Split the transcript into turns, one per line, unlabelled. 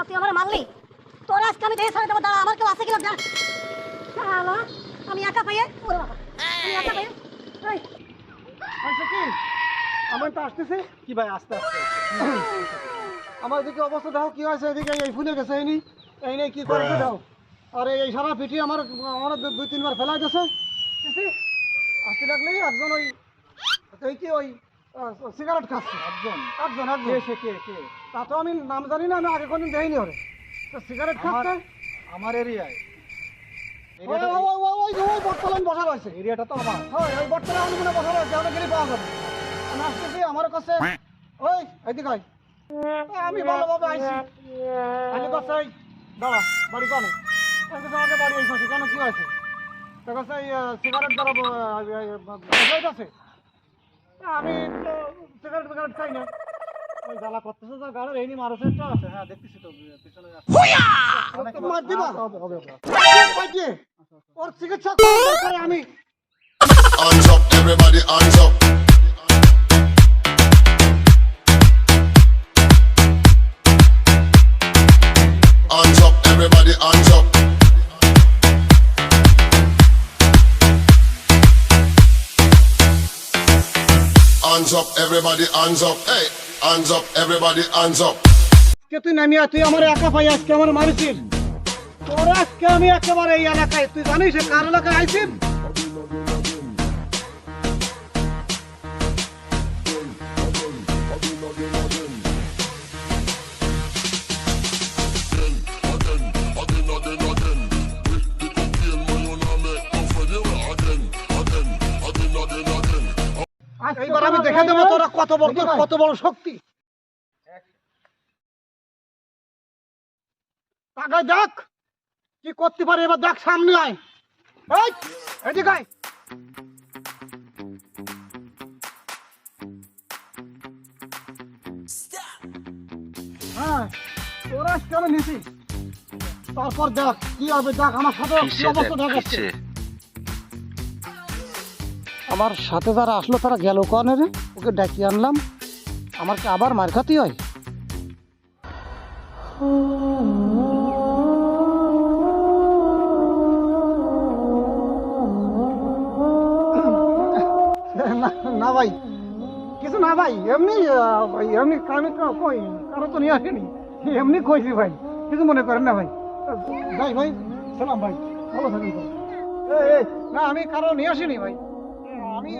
তুই আমার মারলি, তোর আজকে আমি দেহে ছাড়ে দেবো। দাঁড়া, আমার কেউ আছে কিনা দেখ। শালা, আমি একা পাইয়ে, ওরে বাবা, আমি একা পাইয়ে। এই,
আচ্ছা কি আমার তো আসতেছে
কি ভাই আস্তে আস্তে
আমার দিকে অবস্থা দেখো কি হয়েছে, এদিকে এই ফুলে গেছে এই নেই কি করেছে দাও। আর এই সারা পিঠি আমার আমার 2-3 বার ফেলাই গেছে। আসতে লাগলেই একজন ওই কি ওই সিগারেট খাচ্ছে। একজন
কে
তা তো আমি নাম জানি না, আমি আগে কোনদিন দেখিনি ওরে। তো সিগারেট খাচ্ছে
আমার এরিয়ায়।
ওই বটতলায় বসা রয়েছে।
এরিয়াটা তো আমার।
হয় ওই বটতলায় আমি মনে বসা রয়েছে, আমরা গেলে পাওয়া যাবে। আমি আসতেছি আমার কাছে, ওই এদিকে আয়। আমি ভালোভাবে আইছি, আমি কাছে দাঁড়া, বাড়ি কানে আমাকে বাড়ি এই পাশে কেন কি হয়েছে? তোর কাছে সিগারেট দ্বারা আছে। আমি তো সিগারেট খাই না।
ওই জ্বালা করতেছে তো গাড়ির এই নি মারুসেরটা আছে। হ্যাঁ দেখতেছি তো পিছনে আছে।
মার দিবা
হবে
ওর চিকিৎসা করে আমি।
Hands up, everybody, hands up. Hands up, everybody, hands up. Hands up, everybody, hands up. Hey, hands up, everybody, hands up.
কে তুই নামিয়া, তুই আমার একা পাই আজকে আমার মারিছিস। তোর আজকে আমি একেবারে এই এলাকায়, তুই জানিস কার এলাকায় আইছিস? এইবার আমি দেখে দেবো তোরা কত বড় শক্তি। তাকায় দেখ কি করতে পারে, এবার দেখ সামনে আয়। এই এদিকে আয়। হ্যাঁ তোরা আজকে আমি নিছি, তারপর দেখ কি হবে। দেখ আমার সাথে কি অবস্থা দেখাচ্ছে। আমার সাথে যারা আসলো তারা গেল কনে রে? ওকে ডাকিয়ে আনলাম, আমার কি আবার মার খাতি হয়? না ভাই, কিছু না ভাই, এমনি এমনি আমি কই কারো তো নিয়ে আসেনি, এমনি কইছি ভাই, কিছু মনে করেন না ভাই। ভাই ভাই সালাম ভাই, ভালো থাকেন। না আমি কারো নিয়ে আসিনি ভাই, আমি